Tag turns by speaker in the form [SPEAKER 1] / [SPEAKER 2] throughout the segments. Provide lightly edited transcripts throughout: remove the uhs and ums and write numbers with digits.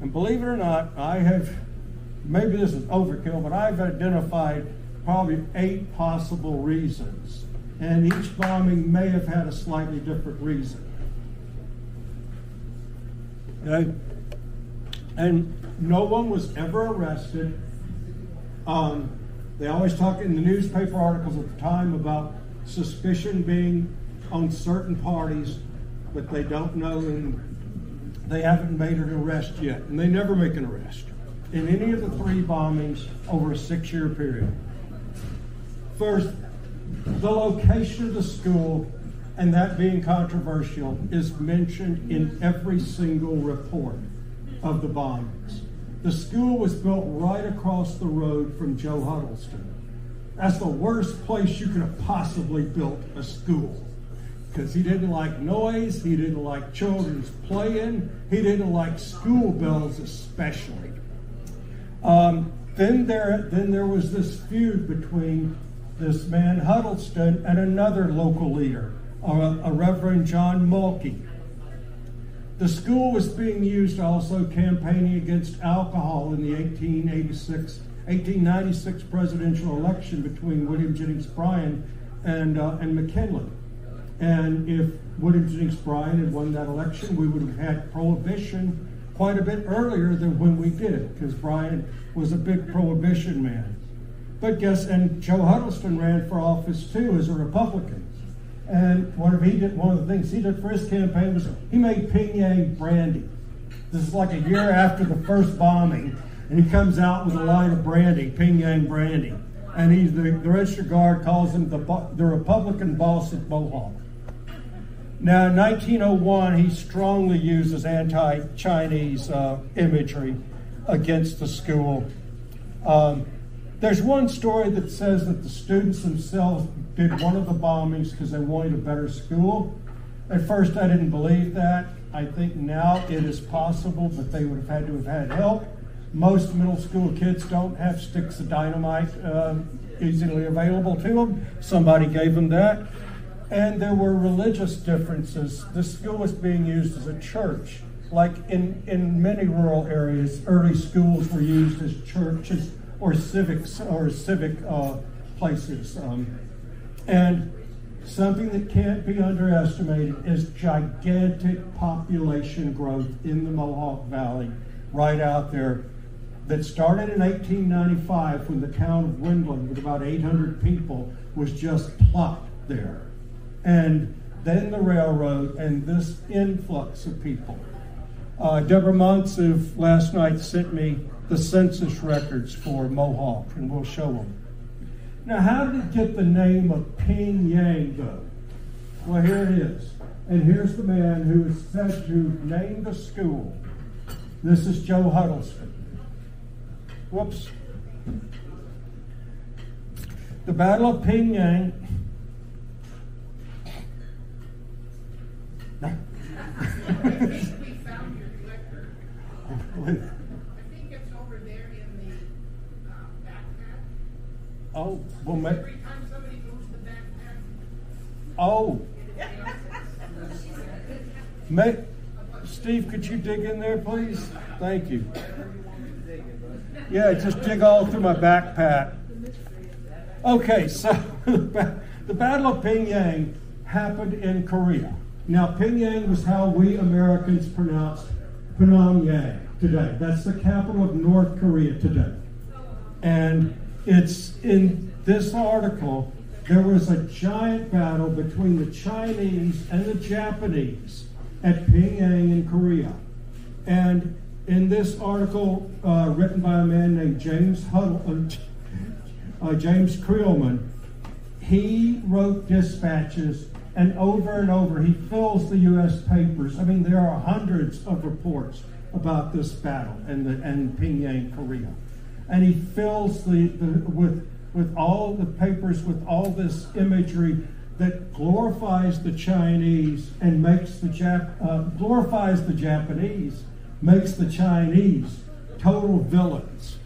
[SPEAKER 1] And believe it or not, maybe this is overkill, but I've identified probably 8 possible reasons. And each bombing may have had a slightly different reason. Okay? And no one was ever arrested. They always talk in the newspaper articles at the time about suspicion being on certain parties, but they don't know, and they haven't made an arrest yet. And they never make an arrest in any of the 3 bombings over a 6-year period. First, the location of the school, and that being controversial, is mentioned in every single report of the bombings. The school was built right across the road from Joe Huddleston. That's the worst place you could have possibly built a school, because he didn't like noise, he didn't like children's playing, he didn't like school bells especially. Then there was this feud between this man Huddleston and another local leader, a Reverend John Mulkey. The school was being used also campaigning against alcohol in the 1896 presidential election between William Jennings Bryan and McKinley. And if William Jennings Bryan had won that election, we would have had prohibition quite a bit earlier than when we did, because Bryan was a big prohibition man. But and Joe Huddleston ran for office too as a Republican. And one of the things he did for his campaign was he made Pingyang brandy. This is like a year after the first bombing, and he comes out with a line of brandy, Pingyang brandy. And the Register Guard calls him the Republican boss of Mohawk. Now, in 1901, he strongly uses anti-Chinese imagery against the school. There's one story that says that the students themselves did one of the bombings because they wanted a better school. At first, I didn't believe that. I think now it is possible, but they would have had to have had help. Most middle school kids don't have sticks of dynamite easily available to them. Somebody gave them that. And there were religious differences. The school was being used as a church. Like in many rural areas, early schools were used as churches or civic places. And something that can't be underestimated is gigantic population growth in the Mohawk Valley, right out there, that started in 1895 when the town of Windland, with about 800 people, was just plopped there. And then the railroad and this influx of people. Deborah Montsev last night sent me the census records for Mohawk, and we'll show them. Now, how did it get the name of Pingyang, though? Well, here it is. And here's the man who is said to name the school. This is Joe Huddleston. Whoops. The Battle of Pingyang.
[SPEAKER 2] We found your collector. I think it's over there in the backpack.
[SPEAKER 1] Oh, well,
[SPEAKER 2] every time somebody moves the backpack.
[SPEAKER 1] Oh. Steve, could you dig in there, please? Thank you. Yeah, just dig all through my backpack. Okay, so the Battle of Pingyang happened in Korea. Now, Pingyang was how we Americans pronounce Pyongyang today. That's the capital of North Korea today. And it's in this article, there was a giant battle between the Chinese and the Japanese at Pyongyang in Korea. And in this article, written by a man named James Creelman, he wrote dispatches, and over he fills the U.S. papers. I mean, there are hundreds of reports about this battle and Pyongyang, Korea. And he fills with all the papers with all this imagery that glorifies the Chinese and makes glorifies the Japanese, makes the Chinese total villains.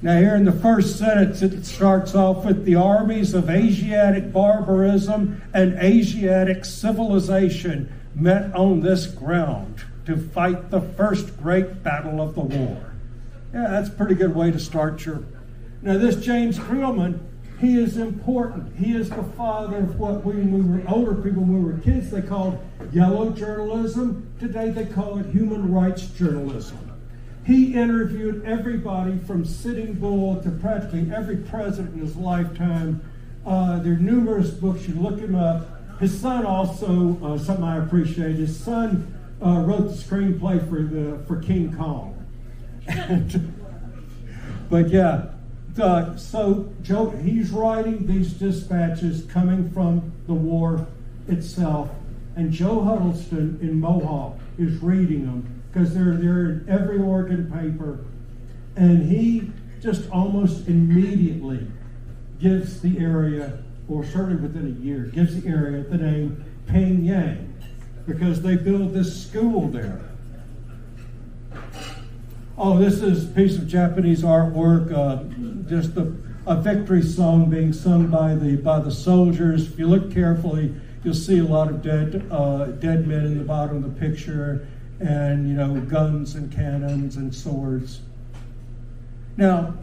[SPEAKER 1] Now, here in the first sentence, it starts off with the armies of Asiatic barbarism and Asiatic civilization met on this ground to fight the first great battle of the war. Yeah, that's a pretty good way to start your... Now this James Creelman, he is important. He is the father of what when we were older people, when we were kids, they called yellow journalism. Today they call it human rights journalism. He interviewed everybody from Sitting Bull to practically every president in his lifetime. There are numerous books. You look him up. His son also, something I appreciate, his son wrote the screenplay for King Kong. But yeah, so Joe, he's writing these dispatches coming from the war itself, and Joe Huddleston in Mohawk is reading them because they're in every Oregon paper, and he just almost immediately gives the area, or certainly within a year, gives the area the name Pyongyang because they build this school there. Oh, this is a piece of Japanese artwork, just a victory song being sung by the soldiers. If you look carefully, you'll see a lot of dead men in the bottom of the picture, and guns and cannons and swords. Now,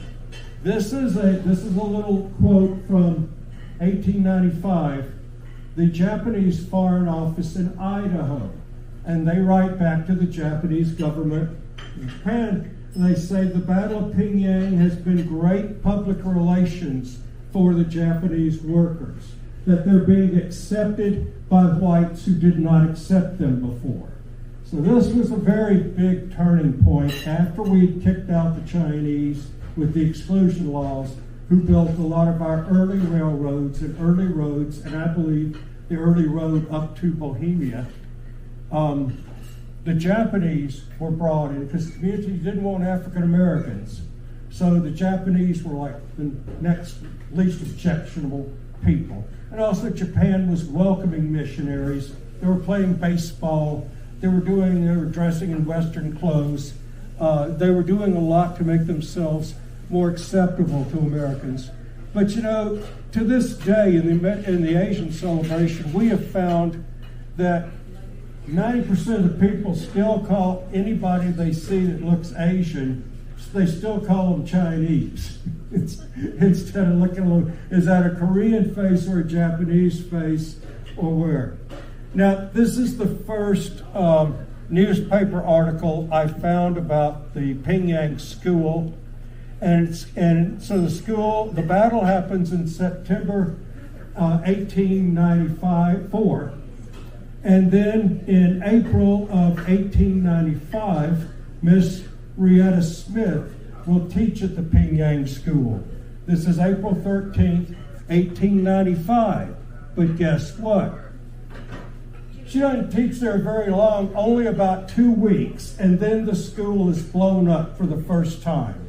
[SPEAKER 1] this is a little quote from 1895, the Japanese Foreign Office in Idaho, and they write back to the Japanese government in Japan, and they say the Battle of Pyongyang has been great public relations for the Japanese workers, that they're being accepted by whites who did not accept them before. So this was a very big turning point after we'd kicked out the Chinese with the exclusion laws, who built a lot of our early railroads and early roads, and I believe the early road up to Bohemia. The Japanese were brought in because the community didn't want African Americans. So the Japanese were like the next least objectionable people. And also Japan was welcoming missionaries. They were playing baseball. They were dressing in Western clothes. They were doing a lot to make themselves more acceptable to Americans. But to this day in the Asian celebration, we have found that 90% of the people still call anybody they see that looks Asian, they still call them Chinese. Instead of looking, is that a Korean face or a Japanese face or where? Now, this is the first newspaper article I found about the Pyongyang school. And so the battle happens in September 1894. And then in April of 1895, Miss Rietta Smith will teach at the Pyongyang school. This is April 13th, 1895. But guess what? She doesn't teach there very long, only about 2 weeks, and then the school is blown up for the first time.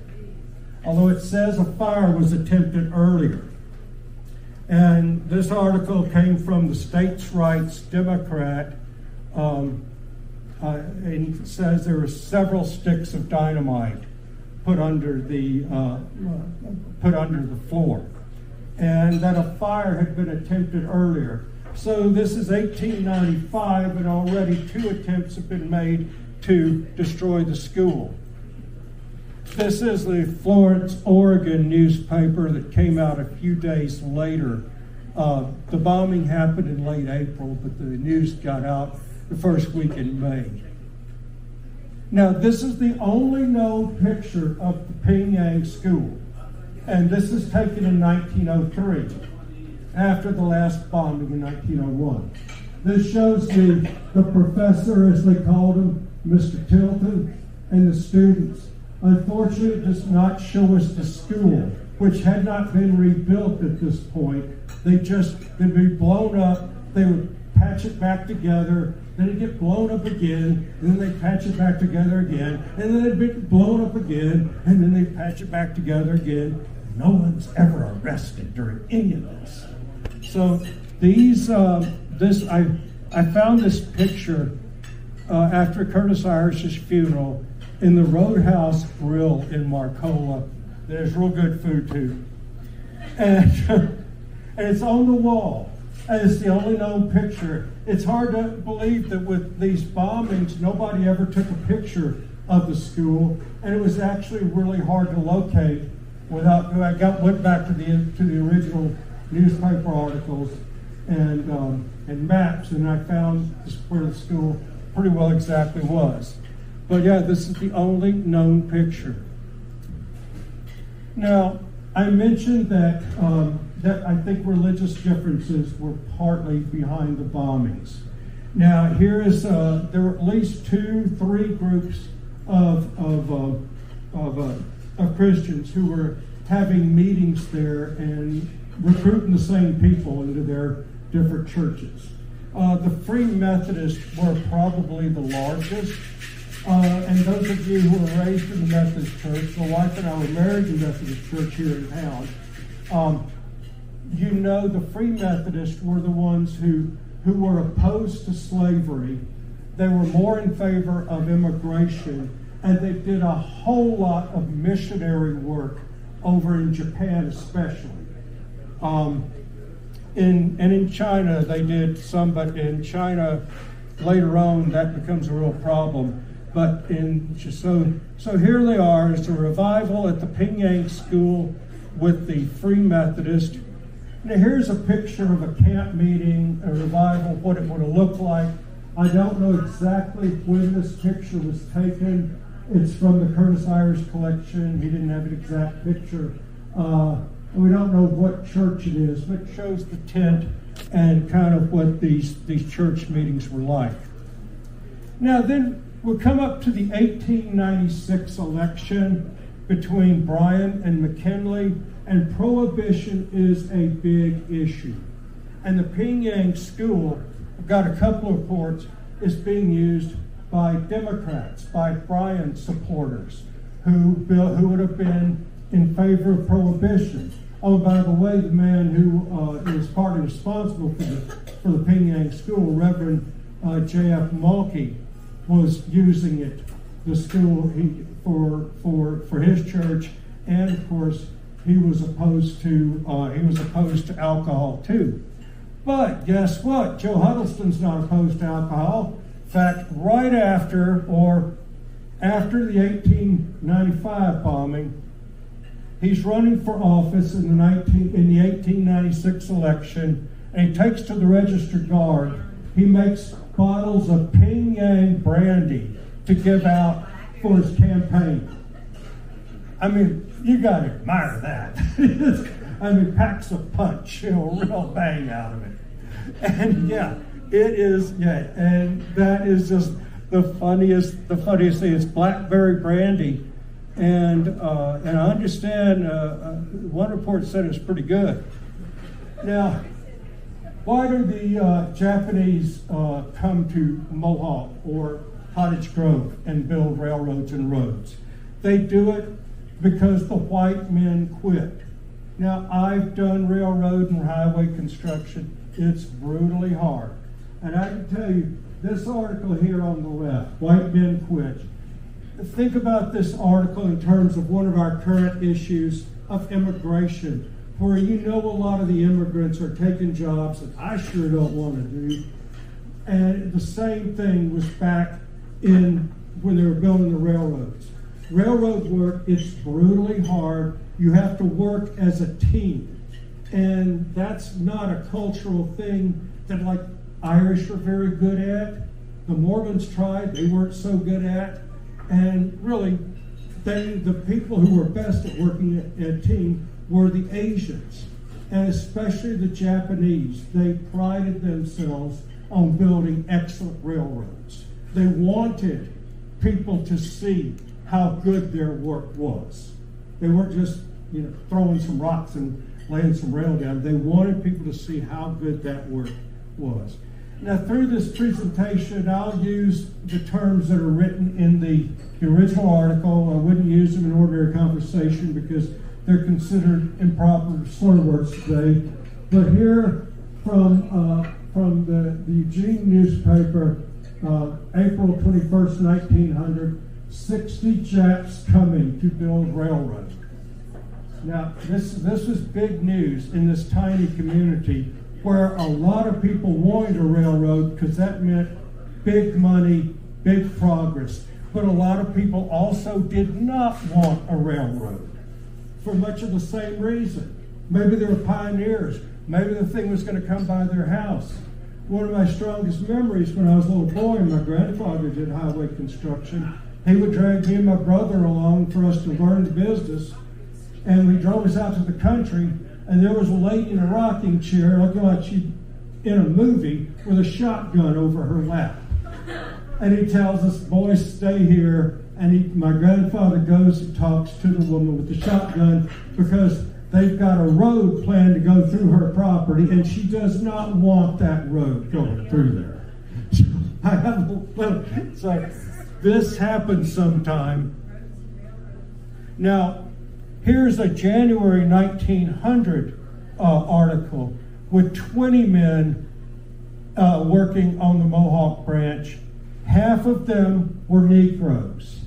[SPEAKER 1] Although it says a fire was attempted earlier. And this article came from the States' Rights Democrat, and it says there were several sticks of dynamite put under the floor, and that a fire had been attempted earlier. So this is 1895, and already 2 attempts have been made to destroy the school. This is the Florence, Oregon newspaper that came out a few days later. The bombing happened in late April, but the news got out the first week in May. Now, this is the only known picture of the Pyongyang school, and this is taken in 1903, after the last bombing in 1901. This shows the professor, as they called him, Mr. Tilton, and the students. Unfortunately, it does not show us the school, which had not been rebuilt at this point. They'd be blown up, they would patch it back together, then it'd get blown up again, and then they'd patch it back together again, and then it'd be blown up again, and then they'd patch it back together again. No one's ever arrested during any of this. So I found this picture after Curtis Irish's funeral in the Roadhouse Grill in Marcola. There's real good food too. And it's on the wall. And it's the only known picture. it's hard to believe that with these bombings, nobody ever took a picture of the school, and it was actually really hard to locate without. Went back to the original newspaper articles and maps, and I found where the school pretty well exactly was. But yeah, this is the only known picture. Now, I mentioned that I think religious differences were partly behind the bombings. Now, there were at least 2-3 groups of Christians who were having meetings there and recruiting the same people into their different churches. The Free Methodists were probably the largest. And those of you who were raised in the Methodist Church, my wife and I were married in the Methodist Church here in town. You know, the Free Methodists were the ones who were opposed to slavery. They were more in favor of immigration, and they did a whole lot of missionary work over in Japan especially. In China they did some, but in China later on that becomes a real problem. But so here they are. It's a revival at the Pingyang School with the Free Methodist. Now here's a picture of a camp meeting, a revival, what it would have looked like. I don't know exactly when this picture was taken. It's from the Curtis Irish collection. He didn't have an exact picture. We don't know what church it is, but it shows the tent and kind of what these church meetings were like. Now then, we'll come up to the 1896 election between Bryan and McKinley, and prohibition is a big issue. And the Pingyang School, I've got a couple of reports, is being used by Democrats, by Bryan supporters, who would have been in favor of prohibition. Oh, by the way, the man who is partly responsible for the Pingyang School, Reverend J.F. Mulkey, was using it, the school, for his church, and of course he was opposed to alcohol too. But guess what? Joe Huddleston's not opposed to alcohol. In fact, right after the 1895 bombing, he's running for office in the 1896 election, and he takes to the register guard. He makes bottles of Pingyang brandy to give out for his campaign. I mean, you got to admire that. I mean, packs a punch, real bang out of it. And yeah, it is, and that is just the funniest thing. It's blackberry brandy. And I understand one report said it's pretty good. Now, why do the Japanese come to Mohawk or Cottage Grove and build railroads and roads? They do it because the white men quit. Now, I've done railroad and highway construction. It's brutally hard. And I can tell you, this article here on the left, white men quit. Think about this article in terms of one of our current issues of immigration, where you know a lot of the immigrants are taking jobs that I sure don't want to do. And the same thing was back when they were building the railroads. Railroad work, it's brutally hard. You have to work as a team. And that's not a cultural thing that like Irish are very good at. The Mormons tried, they weren't so good at. And really, the people who were best at working at a team were the Asians, and especially the Japanese. They prided themselves on building excellent railroads. They wanted people to see how good their work was. They weren't just throwing some rocks and laying some rail down. They wanted people to see how good that work was. Now, through this presentation, I'll use the terms that are written in the original article. I wouldn't use them in ordinary conversation because they're considered improper slur words today. But here from the Eugene newspaper, April 21st, 1900, 60 Japs coming to build railroad. Now, this was big news in this tiny community where a lot of people wanted a railroad because that meant big money, big progress. But a lot of people also did not want a railroad for much of the same reason. Maybe they were pioneers. Maybe the thing was going to come by their house. One of my strongest memories when I was a little boy and my grandfather did highway construction, he would drag me and my brother along for us to learn the business. And he drove us out to the country, and there was a lady in a rocking chair looking like she'd in a movie with a shotgun over her lap. And he tells us, boys, stay here. And my grandfather goes and talks to the woman with the shotgun because they've got a road planned to go through her property, and she does not want that road going through there. So I have a little, so this happened sometime. Now, here's a January 1900 article with 20 men working on the Mohawk branch. Half of them were Negroes.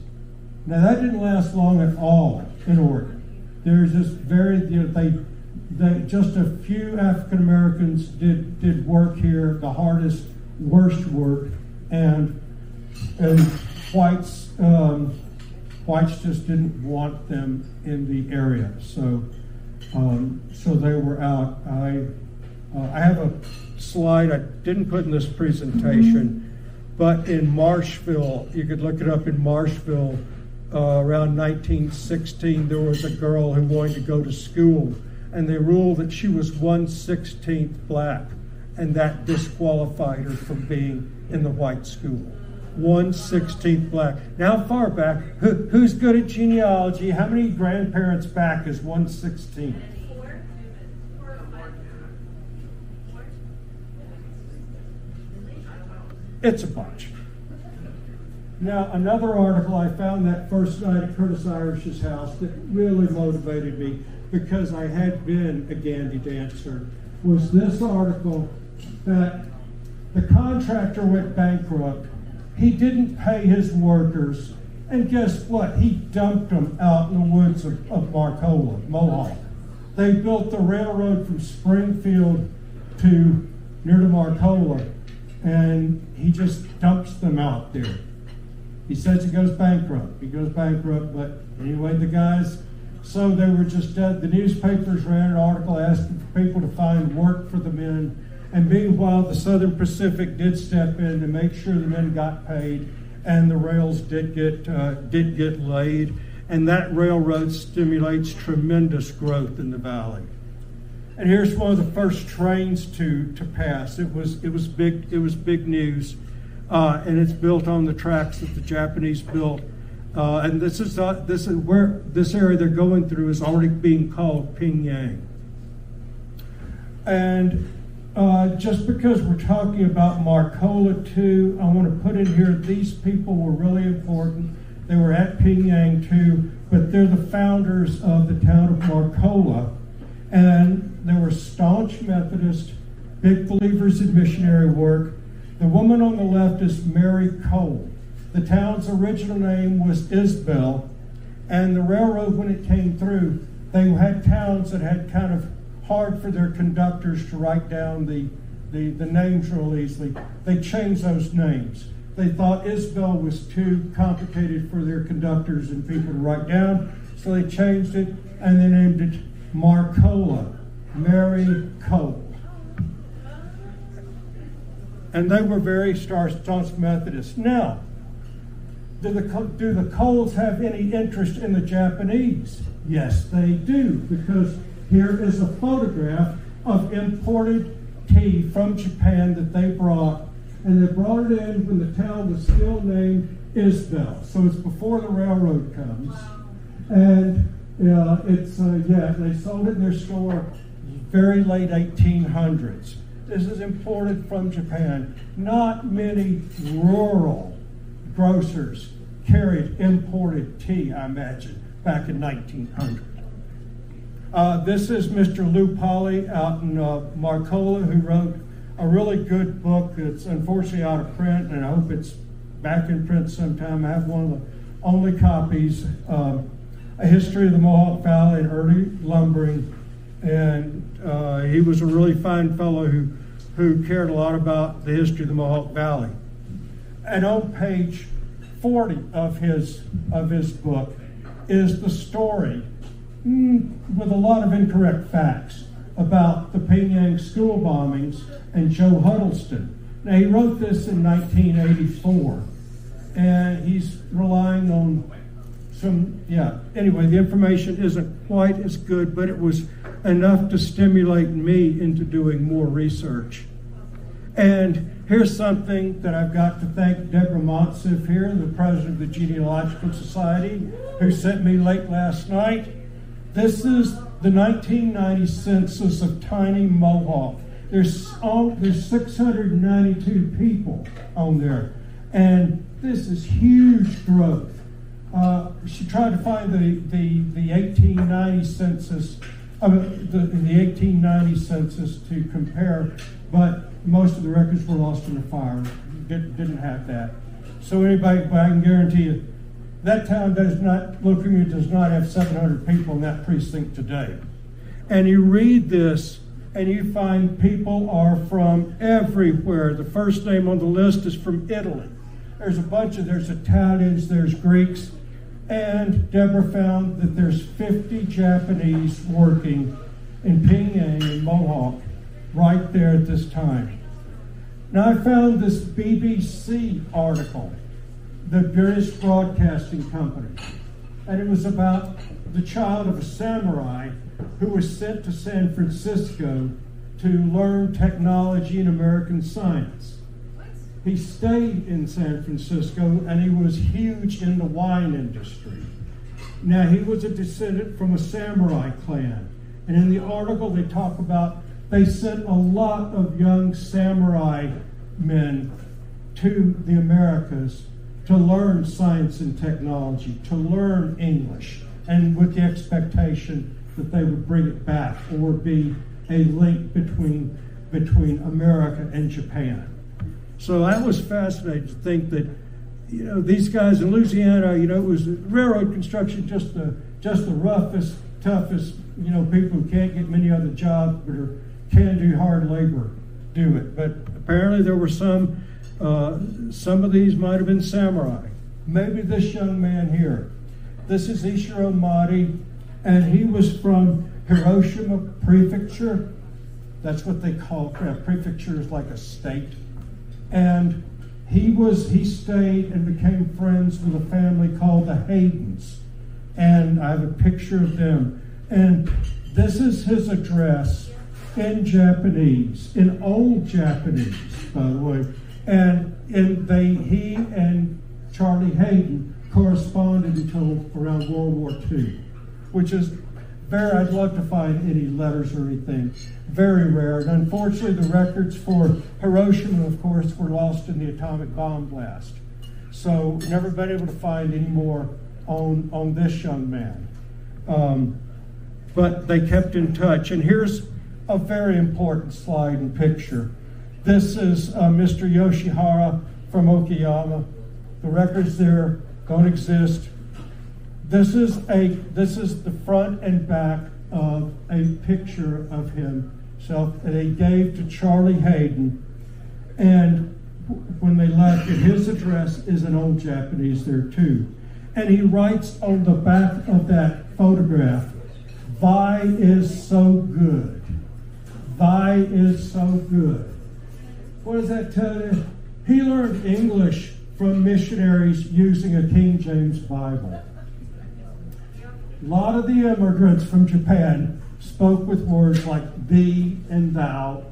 [SPEAKER 1] Now, that didn't last long at all in Oregon. There's this they just a few African Americans did work here, the hardest, worst work, and whites just didn't want them in the area, so they were out. I have a slide I didn't put in this presentation, but in Marshville, you could look it up in Marshville. Around 1916, there was a girl who wanted to go to school, and they ruled that she was 1/16 black, and that disqualified her from being in the white school. 1/16 black. Now, how far back? Who's good at genealogy? How many grandparents back is 1/16? It's a bunch. Now, another article I found that first night at Curtis Irish's house that really motivated me because I had been a Gandy dancer was this article that the contractor went bankrupt. He didn't pay his workers, and guess what? He dumped them out in the woods of Marcola, Mohawk. They built the railroad from Springfield to near to Marcola, and he just dumps them out there. He says he goes bankrupt. He goes bankrupt, but anyway, the guys, so they were just dead. The newspapers ran an article asking for people to find work for the men. And meanwhile, the Southern Pacific did step in to make sure the men got paid, and the rails did get laid. And that railroad stimulates tremendous growth in the valley. And here's one of the first trains to pass. It was big news. And it's built on the tracks that the Japanese built. And this is where this area they're going through is already being called Pyongyang. And just because we're talking about Marcola too, I want to put in here these people were really important. They were at Pyongyang too, but they're the founders of the town of Marcola. And they were staunch Methodists, big believers in missionary work. The woman on the left is Mary Cole. The town's original name was Isbel, and the railroad, when it came through, they had towns that had kind of hard for their conductors to write down the names real easily. They changed those names. They thought Isbel was too complicated for their conductors and people to write down, so they changed it, and they named it Marcola, Mary Cole. And they were very staunch Methodists. Now, do the Coles have any interest in the Japanese? Yes, they do, because here is a photograph of imported tea from Japan that they brought, and they brought it in when the town was still named Isbel. So it's before the railroad comes, and they sold it in their store very late 1800s. This is imported from Japan. Not many rural grocers carried imported tea, I imagine, back in 1900. This is Mr. Lou Polly out in Marcola, who wrote a really good book. It's unfortunately out of print, and I hope it's back in print sometime. I have one of the only copies, A History of the Mohawk Valley and Early Lumbering. And he was a really fine fellow who cared a lot about the history of the Mohawk Valley. And on page 40 of his book is the story, with a lot of incorrect facts, about the Pyongyang school bombings and Joe Huddleston. Now, he wrote this in 1984, and he's relying on anyway, the information isn't quite as good, but it was enough to stimulate me into doing more research. And here's something that I've got to thank Deborah Montsif here, the president of the Genealogical Society, who sent me late last night. This is the 1990 census of Tiny Mohawk. There's 692 people on there, and this is huge growth. She tried to find the 1890 census, the 1890 census to compare, but most of the records were lost in the fire. Didn't have that. So anybody, but I can guarantee you, that town does not have 700 people in that precinct today. And you read this, and you find people are from everywhere. The first name on the list is from Italy. There's Italians, there's Greeks, and Deborah found that there's 50 Japanese working in Pyongyang and Mohawk right there at this time. Now, I found this BBC article, the British Broadcasting Company, and it was about the child of a samurai who was sent to San Francisco to learn technology and American science. He stayed in San Francisco, and he was huge in the wine industry. Now, he was a descendant from a samurai clan, and in the article they talk about they sent a lot of young samurai men to the Americas to learn science and technology, to learn English, and with the expectation that they would bring it back or be a link between America and Japan. So I was fascinated to think that, these guys in Louisiana, it was railroad construction, just the roughest, toughest, people who can't get many other jobs but can do hard labor do it. But apparently there were some of these might have been samurai. Maybe this young man here. This is Ishiro Madi, and he was from Hiroshima Prefecture. That's what they call prefecture, is like a state. And he stayed and became friends with a family called the Haydens. And I have a picture of them. And this is his address in Japanese, in old Japanese, by the way. And he and Charlie Hayden corresponded until around World War II, which is I'd love to find any letters or anything. Very rare. And unfortunately, the records for Hiroshima, of course, were lost in the atomic bomb blast. So never been able to find any more on this young man. But they kept in touch. And here's a very important slide and picture. This is Mr. Yoshihara from Okayama. The records there don't exist. This is the front and back of a picture of himself that he gave to Charlie Hayden. And when they left, his address is in old Japanese there too. And he writes on the back of that photograph, "Thy is so good. Thy is so good." What does that tell you? He learned English from missionaries using a King James Bible. A lot of the immigrants from Japan spoke with words like thee and thou,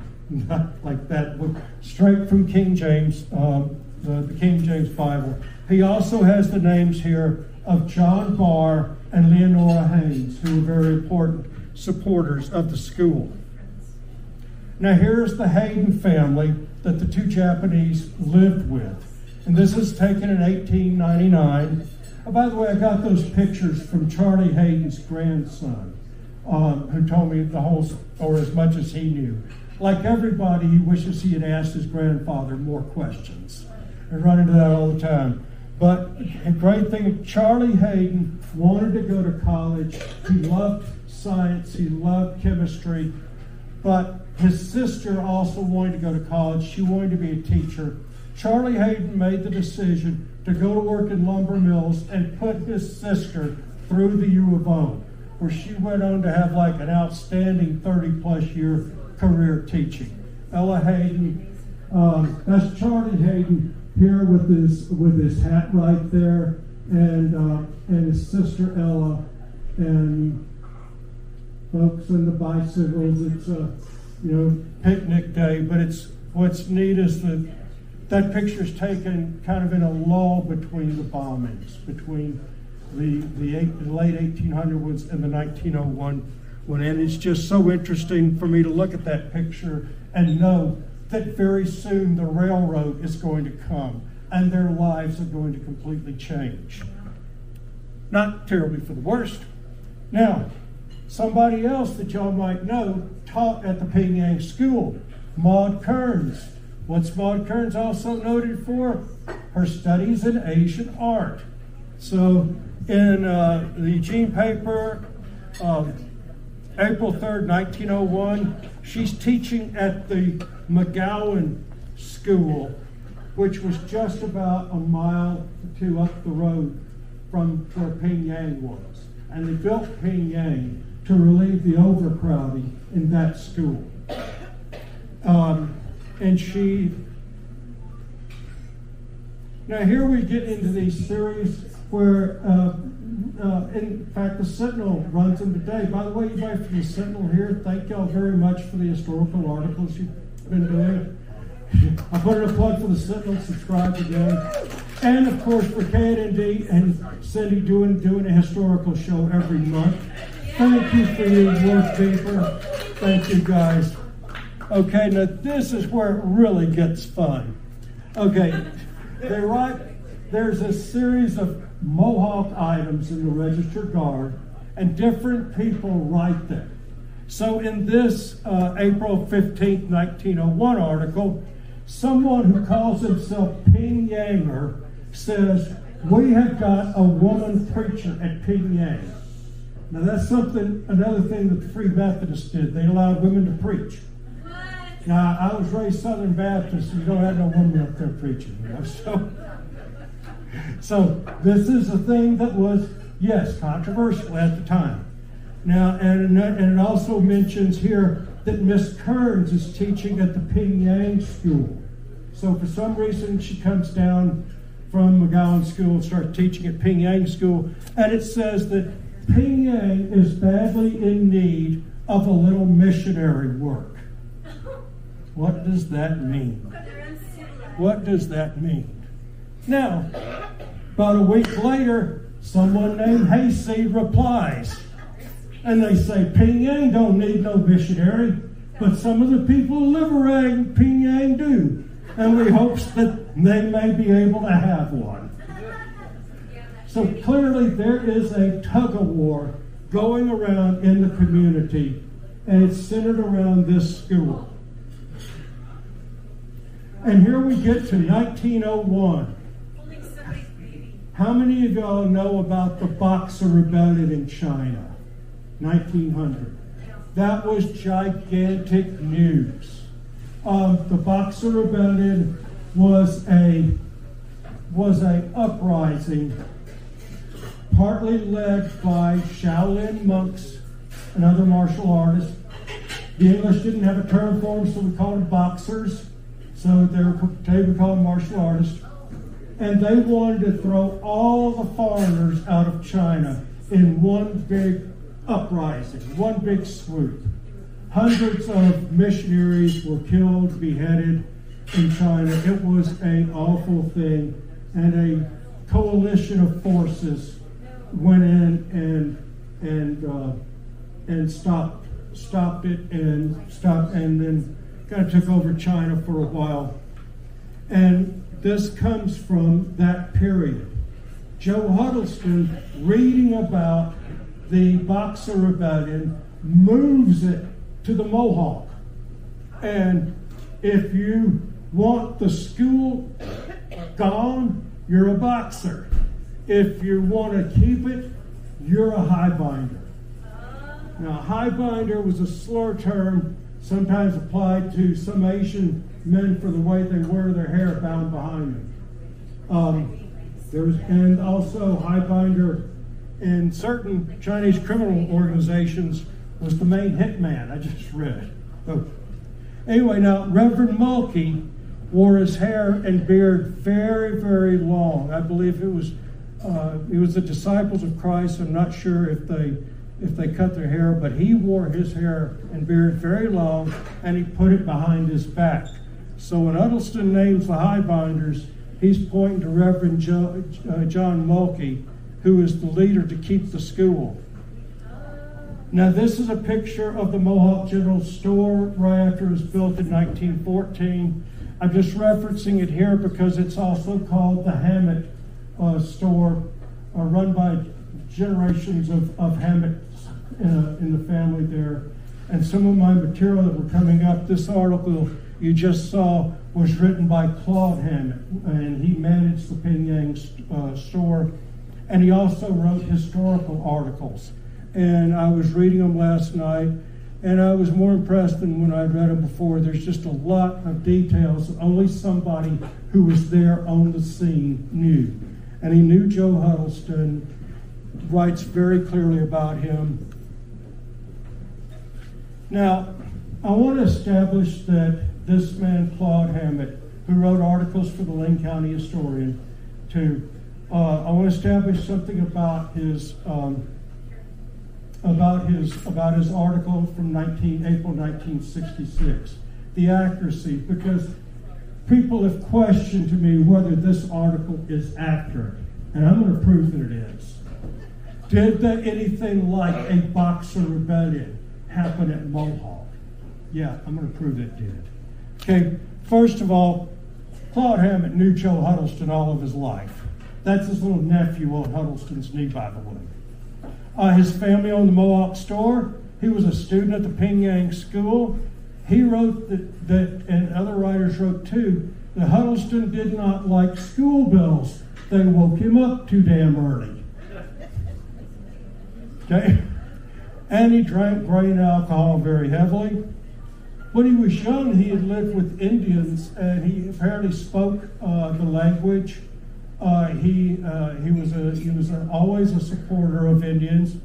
[SPEAKER 1] like that, straight from King James, the King James Bible. He also has the names here of John Barr and Leonora Haynes, who were very important supporters of the school. Now here's the Hayden family that the two Japanese lived with. And this is taken in 1899. Oh, by the way, I got those pictures from Charlie Hayden's grandson, who told me the whole, or as much as he knew. Like everybody, he wishes he had asked his grandfather more questions. I run into that all the time. But a great thing, Charlie Hayden wanted to go to college. He loved science. He loved chemistry. But his sister also wanted to go to college. She wanted to be a teacher. Charlie Hayden made the decision to go to work in lumber mills and put his sister through the U of O, where she went on to have like an outstanding 30-plus year career teaching. Ella Hayden, that's Charlie Hayden here with his hat right there, and his sister Ella, and folks in the bicycles. It's a picnic day, but what's neat is that picture's taken kind of in a lull between the bombings, between the late 1800s and the 1901 one, and it's just so interesting for me to look at that picture and know that very soon the railroad is going to come and their lives are going to completely change. Not terribly for the worst. Now, somebody else that y'all might know taught at the Pyongyang School, Maud Kearns. What's Maud Kearns also noted for? Her studies in Asian art. So in the Eugene paper, April 3rd, 1901, she's teaching at the McGowan School, which was just about a mile or two up the road from where Pyongyang was. And they built Pyongyang to relieve the overcrowding in that school. Now here we get into these series where, in fact, the Sentinel runs them today. By the way, anybody from the Sentinel here, thank y'all very much for the historical articles you've been doing. I put in a plug for the Sentinel, subscribe again. And of course for KND and Cindy doing a historical show every month. Thank you for your work, Beaver. Thank you, guys. Okay, now this is where it really gets fun. Okay, there's a series of Mohawk items in the Register Guard, and different people write them. So in this April 15th, 1901 article, someone who calls himself Pyongyanger says, "We have got a woman preacher at Pyongyang." Now that's another thing that the Free Methodists did. They allowed women to preach. Now I was raised Southern Baptist, and you don't have no woman up there preaching, So this is a thing that was, yes, controversial at the time. Now, and it also mentions here that Miss Kearns is teaching at the Pyongyang School. So for some reason, she comes down from McGowan School and starts teaching at Pyongyang School. And it says that Pyongyang is badly in need of a little missionary work. What does that mean? What does that mean? Now, about a week later, someone named Hayseed replies. And they say, Pyongyang don't need no missionary, but some of the people who live around Pyongyang do. And we hope that they may be able to have one. So clearly there is a tug-of-war going around in the community, and it's centered around this school. And here we get to 1901. How many of y'all know about the Boxer Rebellion in China? 1900. That was gigantic news. The Boxer Rebellion was a uprising partly led by Shaolin monks and other martial artists. The English didn't have a term for them, so we called them boxers. So today we call them martial artists. And they wanted to throw all the foreigners out of China in one big uprising, one big swoop. Hundreds of missionaries were killed, beheaded in China. It was an awful thing. And a coalition of forces went in and stopped it and then kind of took over China for a while. And this comes from that period. Joe Huddleston, reading about the Boxer Rebellion, moves it to the Mohawk. And if you want the school gone, you're a boxer. If you want to keep it, you're a highbinder. Now, highbinder was a slur term sometimes applied to some Asian men for the way they wear their hair bound behind them. And also highbinder in certain Chinese criminal organizations was the main hitman. I just read. So, anyway, now Reverend Mulkey wore his hair and beard very, very long. I believe it was the disciples of Christ. I'm not sure if they cut their hair, but he wore his hair and beard very long, and he put it behind his back. So when Huddleston names the highbinders, he's pointing to Reverend John Mulkey, who is the leader to keep the school. Now, this is a picture of the Mohawk General Store right after it was built in 1914. I'm just referencing it here because it's also called the Hammett Store, run by generations of Hammett in the family there. And some of my material that were coming up, this article you just saw was written by Claude Hammett, and he managed the Pyongyang store. And he also wrote historical articles. And I was reading them last night, and I was more impressed than when I'd read them before. There's just a lot of details that only somebody who was there on the scene knew. And he knew Joe Huddleston, writes very clearly about him. Now, I want to establish that this man, Claude Hammett, who wrote articles for the Lane County Historian, I want to establish something about his article from April 1966, the accuracy, because people have questioned to me whether this article is accurate, and I'm going to prove that it is. Did anything like a Boxer rebellion happen at Mohawk? Yeah, I'm going to prove it did. Okay, first of all, Claude Hammett knew Joe Huddleston all of his life. That's his little nephew on Huddleston's knee, by the way. His family owned the Mohawk store. He was a student at the Pyongyang school. He wrote that, and other writers wrote too, that Huddleston did not like school bells. They woke him up too damn early. Okay? And he drank grain alcohol very heavily. When he was young, he had lived with Indians, and he apparently spoke the language. He was always a supporter of Indians.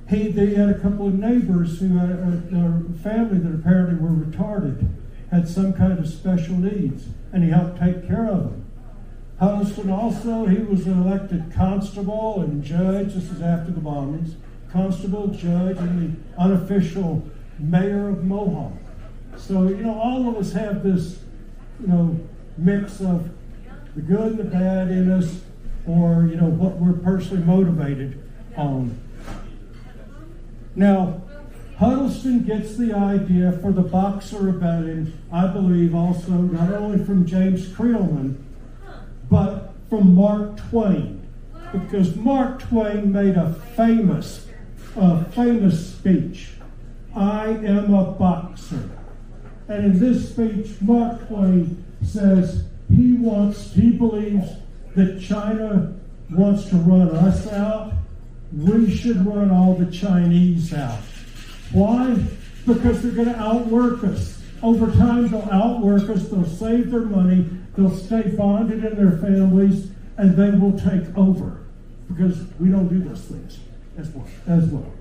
[SPEAKER 1] They had a couple of neighbors who had a family that apparently were retarded, had some kind of special needs, and he helped take care of them. Huddleston also, he was an elected constable and judge. This is after the bombings. Constable, judge, and the unofficial mayor of Mohawk. So, all of us have this, mix of the good and the bad in us, or, what we're personally motivated on. Now, Huddleston gets the idea for the Boxer Rebellion, I believe, also not only from James Creelman, but from Mark Twain, because Mark Twain made a famous speech. I am a boxer. And in this speech, Mark Twain says he believes that China wants to run us out. We should run all the Chinese out. Why? Because they're going to outwork us. Over time, they'll outwork us. They'll save their money. They'll stay bonded in their families, and they will take over because we don't do those things as well.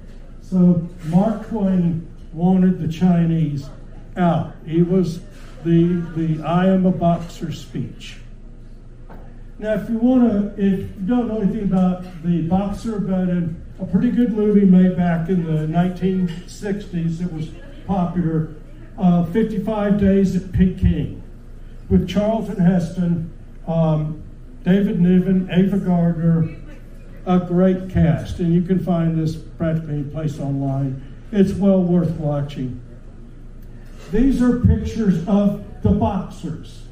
[SPEAKER 1] So Mark Twain wanted the Chinese out. He was the I am a boxer speech. Now, if you don't know anything about the Boxer Rebellion, a pretty good movie made back in the 1960s that was popular, 55 Days at Peking, with Charlton Heston, David Niven, Ava Gardner, a great cast. And you can find this practically any place online. It's well worth watching. These are pictures of the boxers.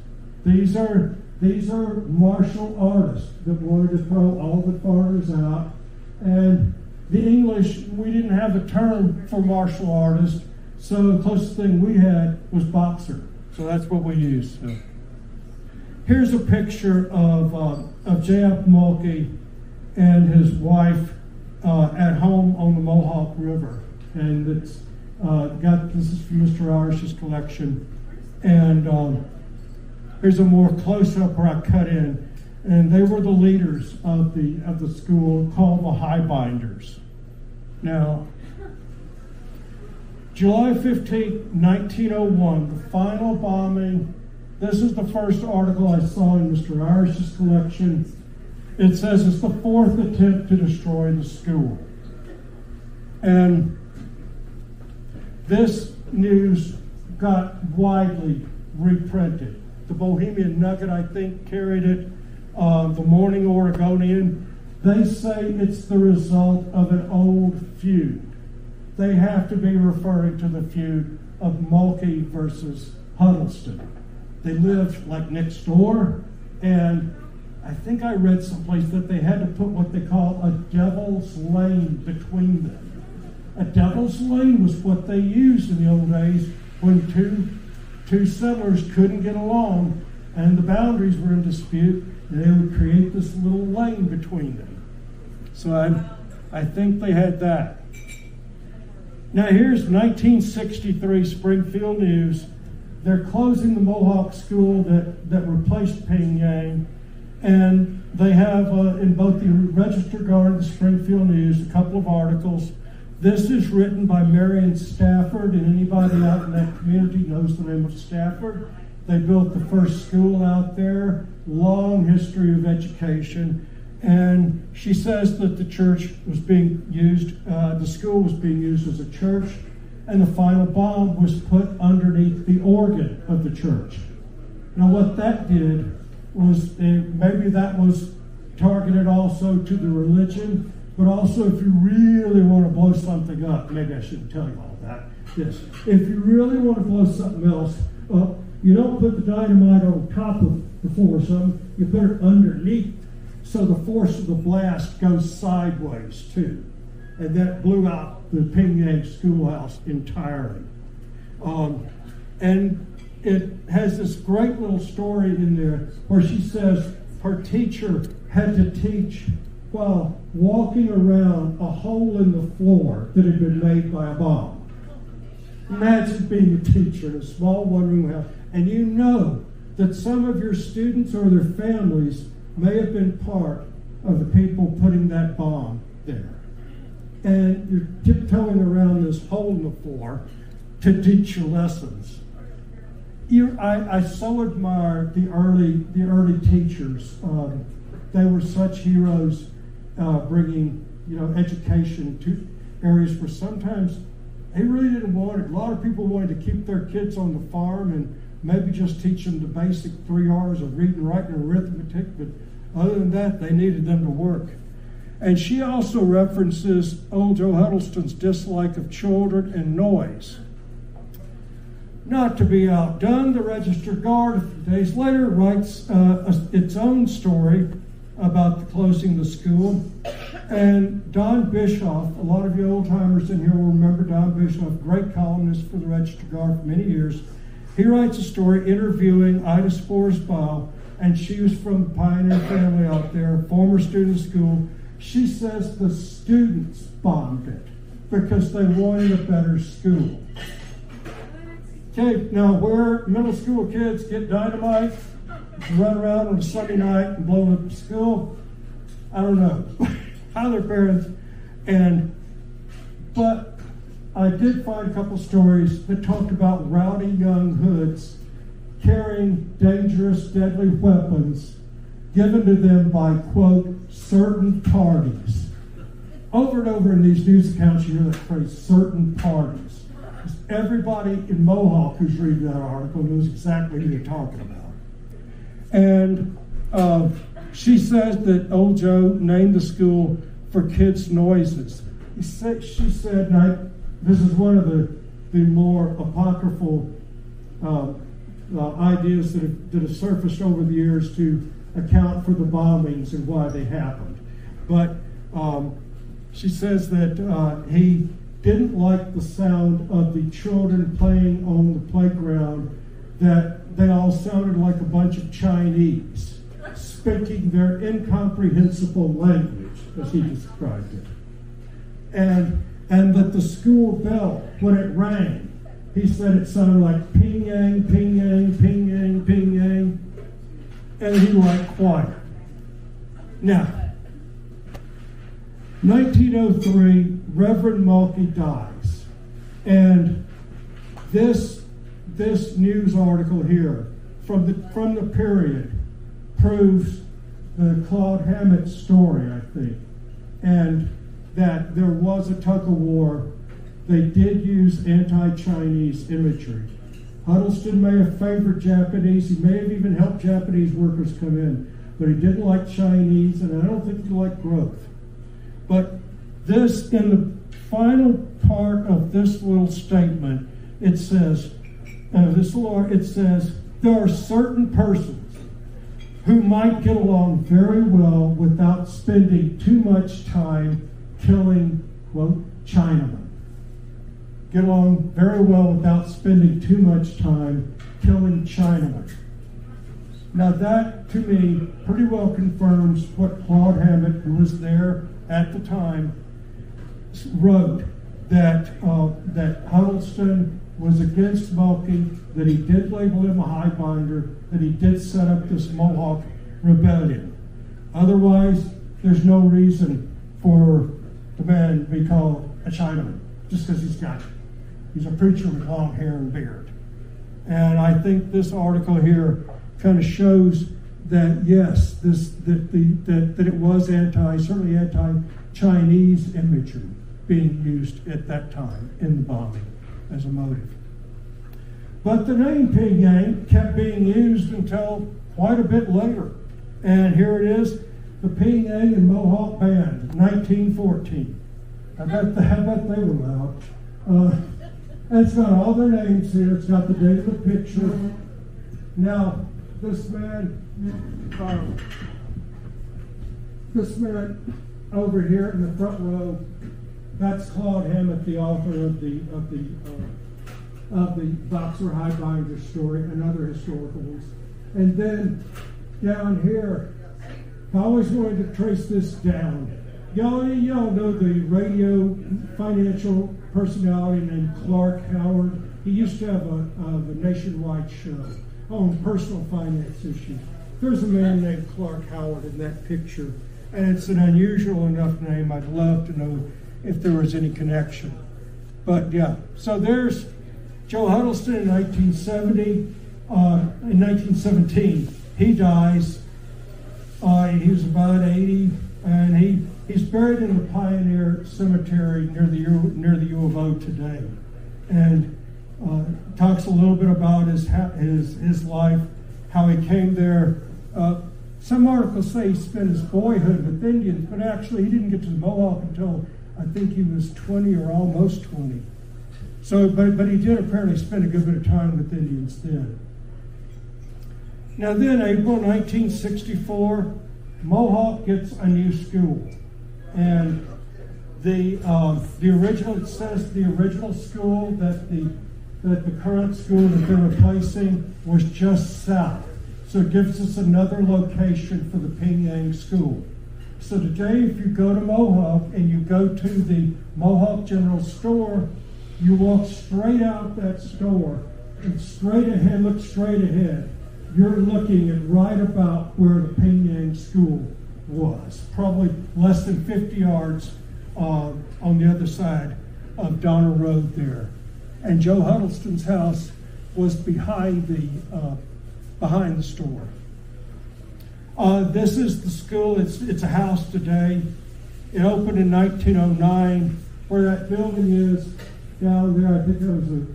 [SPEAKER 1] These are martial artists that wanted to throw all the foreigners out. And the English, we didn't have a term for martial artist, so the closest thing we had was boxer. So that's what we used. So here's a picture of J.F. Mulkey and his wife at home on the Mohawk River. and it's this is from Mr. Irish's collection, and here's a more close-up where I cut in, and they were the leaders of the school called the Highbinders. Now, July 15, 1901, the final bombing. This is the first article I saw in Mr. Irish's collection. It says it's the fourth attempt to destroy the school. And this news got widely reprinted. The Bohemian Nugget, I think, carried it. The Morning Oregonian. They say it's the result of an old feud. They have to be referring to the feud of Mulkey versus Huddleston. They lived like next door, and I think I read someplace that they had to put what they call a devil's lane between them. A devil's lane was what they used in the old days when two settlers couldn't get along and the boundaries were in dispute, and they would create this little lane between them. So I think they had that. Now here's 1963 Springfield News. They're closing the Mohawk school that replaced Pyongyang, and they have in both the Register Guard and the Springfield News a couple of articles. This is written by Marion Stafford, and anybody out in that community knows the name of Stafford. They built the first school out there, long history of education. And she says that the church was being used, the school was being used as a church, and the final bomb was put underneath the organ of the church. Now what that did was, maybe that was targeted also to the religion, but also if you really want to blow something up, maybe I shouldn't tell you all that. Yes, if you really want to blow something else up, you don't put the dynamite on top of the force of them, you put it underneath. So the force of the blast goes sideways too. And that blew out the Pyongyang schoolhouse entirely. And it has this great little story in there where she says her teacher had to teach while walking around a hole in the floor that had been made by a bomb. Imagine being a teacher in a small one-room house, and you know that some of your students or their families may have been part of the people putting that bomb there. And you're tiptoeing around this hole in the floor to teach your lessons. I so admire the early teachers. They were such heroes, bringing education to areas where sometimes they really didn't want it. A lot of people wanted to keep their kids on the farm and maybe just teach them the basic 3 R's of reading, writing, and arithmetic, but other than that, they needed them to work. And she also references old Joe Huddleston's dislike of children and noise. Not to be outdone, the Register Guard, a few days later, writes its own story about the closing the school. And Don Bischoff, a lot of you old-timers in here will remember Don Bischoff, great columnist for the Register Guard for many years. He writes a story interviewing Ida Sporsbaugh, and she was from the pioneer family out there, former student of school. She says the students bombed it because they wanted a better school. Okay, now where middle school kids get dynamite, run around on a Sunday night and blow up the school, I don't know how their parents, but I did find a couple stories that talked about rowdy young hoods carrying dangerous, deadly weapons given to them by, quote, certain parties. Over and over in these news accounts, you hear that phrase, certain parties. Because everybody in Mohawk who's reading that article knows exactly who you're talking about. And she says that old Joe named the school for kids' noises. She said, and this is one of the more apocryphal ideas that have surfaced over the years to account for the bombings and why they happened. But she says that he didn't like the sound of the children playing on the playground, that they all sounded like a bunch of Chinese, speaking their incomprehensible language, as he described it. And and that the school bell, when it rang, he said it sounded like ping-yang, ping-yang, ping-yang, ping-yang, and he liked quiet. Now, 1903, Reverend Mulkey dies, and this news article here from the period proves the Claude Hammett story, I think, and that there was a tug of war. They did use anti-Chinese imagery. Huddleston may have favored Japanese. He may have even helped Japanese workers come in, but he didn't like Chinese, and I don't think he liked growth. But this, in the final part of this little statement, it says, there are certain persons who might get along very well without spending too much time killing, quote, Chinamen. Get along very well without spending too much time killing Chinamen. Now that, to me, pretty well confirms what Claude Hammett, who was there at the time, wrote, that Huddleston was against Mulkey, that he did label him a highbinder, that he did set up this Mohawk rebellion. Otherwise, there's no reason for the man to be called a Chinaman, just because he's got it. He's a preacher with long hair and beard. And I think this article here kind of shows that, yes, that it was certainly anti-Chinese imagery being used at that time in the bombing as a motive. But the name Pyongyang kept being used until quite a bit later. And here it is, the Pyongyang and Mohawk Band, 1914. I bet they were loud. And it's got all their names here. It's got the date of the picture. Now, this man over here in the front row, that's Claude Hammett, the author of the Boxer Highbinder story and other historical ones. And then down here, I always wanted to trace this down. Y'all know the radio financial personality named Clark Howard. He used to have a nationwide show on personal finance issues. There's a man named Clark Howard in that picture, and it's an unusual enough name. I'd love to know if there was any connection. But yeah, so there's Joe Huddleston in 1970. In 1917, he dies. He was about 80, and he's buried in the Pioneer Cemetery near the U of O today, and talks a little bit about his life, how he came there. Some articles say he spent his boyhood with Indians, but actually he didn't get to the Mohawk until I think he was 20 or almost 20. So, but he did apparently spend a good bit of time with Indians then. Now then, April 1964, Mohawk gets a new school, and the original, it says the original school that the current school that they're replacing was just south. So it gives us another location for the Pyongyang school. So today, if you go to Mohawk and you go to the Mohawk General Store, you walk straight out that store and straight ahead, look straight ahead. You're looking at right about where the Pyongyang school was, probably less than 50 yards on the other side of Donner Road there. And Joe Huddleston's house was behind the store. This is the school. It's a house today. It opened in 1909. Where that building is down there, I think that was the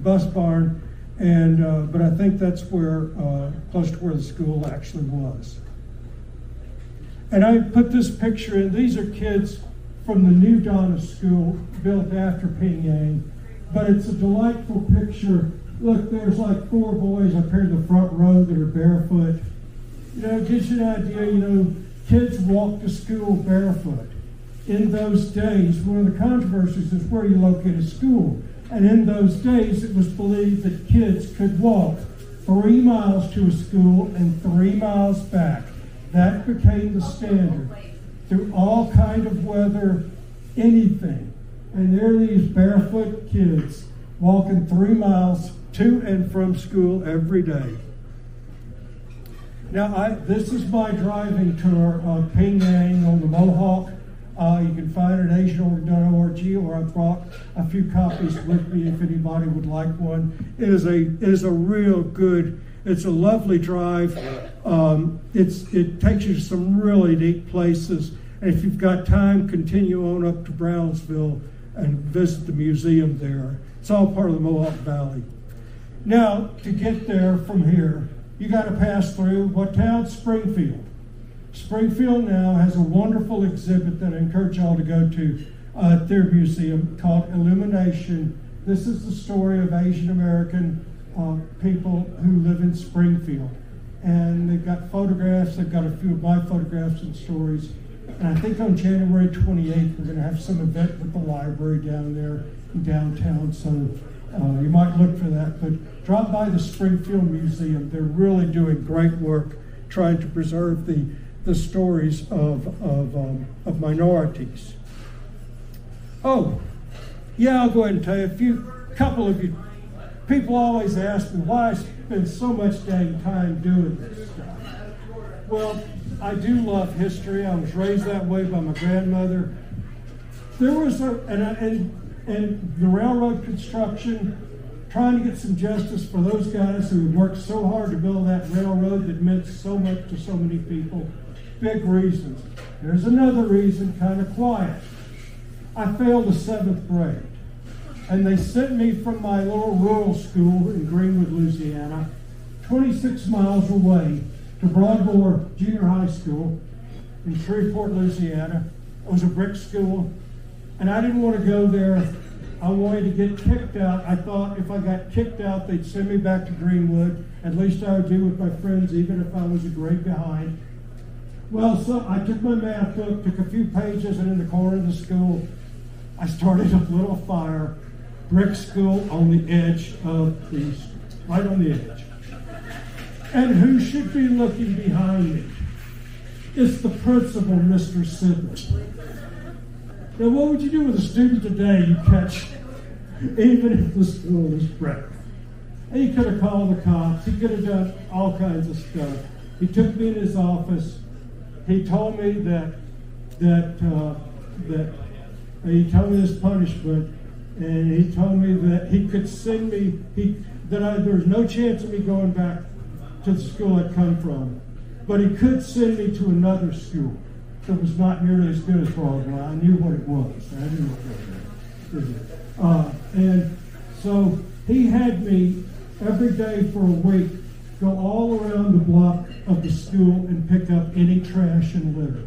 [SPEAKER 1] bus barn, and but I think that's where close to where the school actually was. And I put this picture in. These are kids from the new Donna school built after Pyongyang, but it's a delightful picture. Look, there's like 4 boys up here in the front row that are barefoot. It gives you an idea, kids walk to school barefoot. In those days, one of the controversies is where you locate a school. And in those days, it was believed that kids could walk 3 miles to a school and 3 miles back. That became the standard. Through all kind of weather, anything. And there are these barefoot kids walking 3 miles to and from school every day. Now, this is my driving tour of Pyongyang on the Mohawk. You can find it at asianorg.org, or I brought a few copies with me if anybody would like one. It is a real good, it's a lovely drive. It takes you to some really neat places. And if you've got time, continue on up to Brownsville and visit the museum there. It's all part of the Mohawk Valley. Now, to get there from here, you got to pass through what town? Springfield. Springfield now has a wonderful exhibit that I encourage y'all to go to at their museum called Illumination. This is the story of Asian American people who live in Springfield. And they've got photographs. They've got a few of my photographs and stories. And I think on January 28th, we're going to have some event with the library down there in downtown. So you might look for that. But drop by the Springfield Museum. They're really doing great work trying to preserve the stories of minorities. Oh, yeah, I'll go ahead and tell you a couple of you. People always ask me why I spend so much dang time doing this stuff. Well, I do love history. I was raised that way by my grandmother. There was and the railroad construction, trying to get some justice for those guys who had worked so hard to build that railroad that meant so much to so many people. Big reasons. There's another reason, kind of quiet. I failed the 7th grade. And they sent me from my little rural school in Greenwood, Louisiana, 26 miles away to Broadmoor Junior High School in Shreveport, Louisiana. It was a brick school. And I didn't want to go there. I wanted to get kicked out. I thought if I got kicked out, they'd send me back to Greenwood. At least I would be with my friends, even if I was a grade behind. Well, so I took my math book, took a few pages, and in the corner of the school, I started a little fire. Brick school on the edge of the, right on the edge. And who should be looking behind me? It's the principal, Mr. Sibley. Now, what would you do with a student today you catch, even if the school is brick? And he could have called the cops. He could have done all kinds of stuff. He took me in his office. He told me that he told me this punishment, and he told me that he could send me, there was no chance of me going back to the school I'd come from, but he could send me to another school that was not nearly as good as Broadmoor. I knew what it was. I didn't know what it was. And so he had me every day for a week go all around the block of the school and pick up any trash and litter.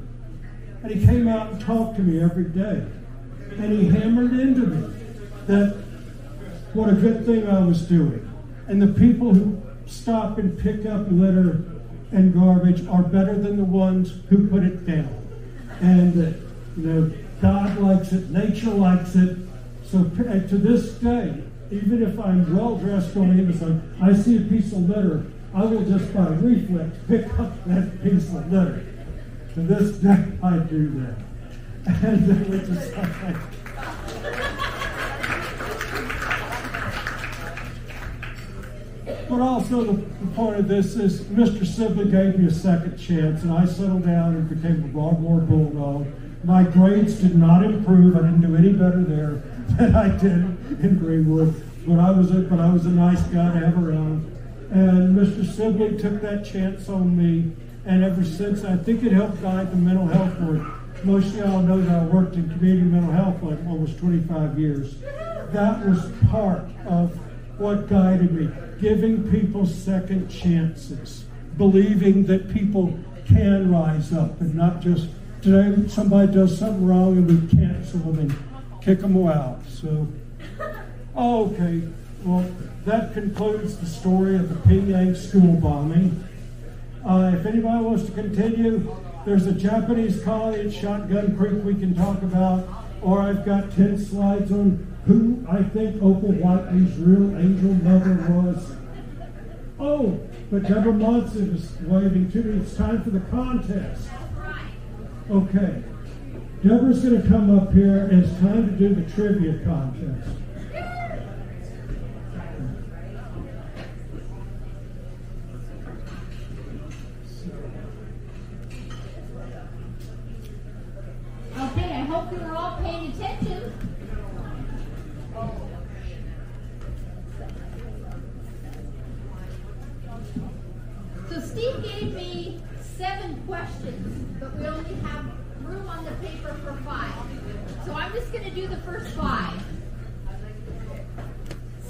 [SPEAKER 1] And he came out and talked to me every day. And he hammered into me that what a good thing I was doing. And the people who stop and pick up litter and garbage are better than the ones who put it down. And that, God likes it, nature likes it. So to this day, even if I'm well-dressed going into something, I see a piece of litter, I will just by reflex pick up that piece of litter. To this day, I do that. And then we just But also the point of this is Mr. Sibley gave me a second chance, and I settled down and became a Broadmoor Bulldog. My grades did not improve. I didn't do any better there than I did in Greenwood. But I was a nice guy to have around. And Mr. Sibley took that chance on me, and ever since, I think it helped guide the mental health work. Most of y'all know that I worked in community mental health for almost 25 years. That was part of what guided me, giving people second chances, believing that people can rise up and not just, today somebody does something wrong and we cancel them and kick them out. So, okay, well, that concludes the story of the Pyongyang school bombing. If anybody wants to continue, there's a Japanese colony at Shotgun Creek we can talk about, or I've got 10 slides on who I think Opal Whiteley's real angel mother was. Oh, but Deborah Monson is waving to me. It's time for the contest. Okay. Deborah's going to come up here, and it's time to do the trivia contest.
[SPEAKER 3] Okay, I hope you were all paying attention. So Steve gave me 7 questions, but we only have room on the paper for 5. So I'm just going to do the first 5.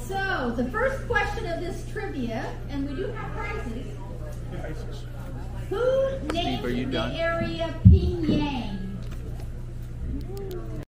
[SPEAKER 3] So the first question of this trivia, and we do have prizes. Who named the area Pyongyang?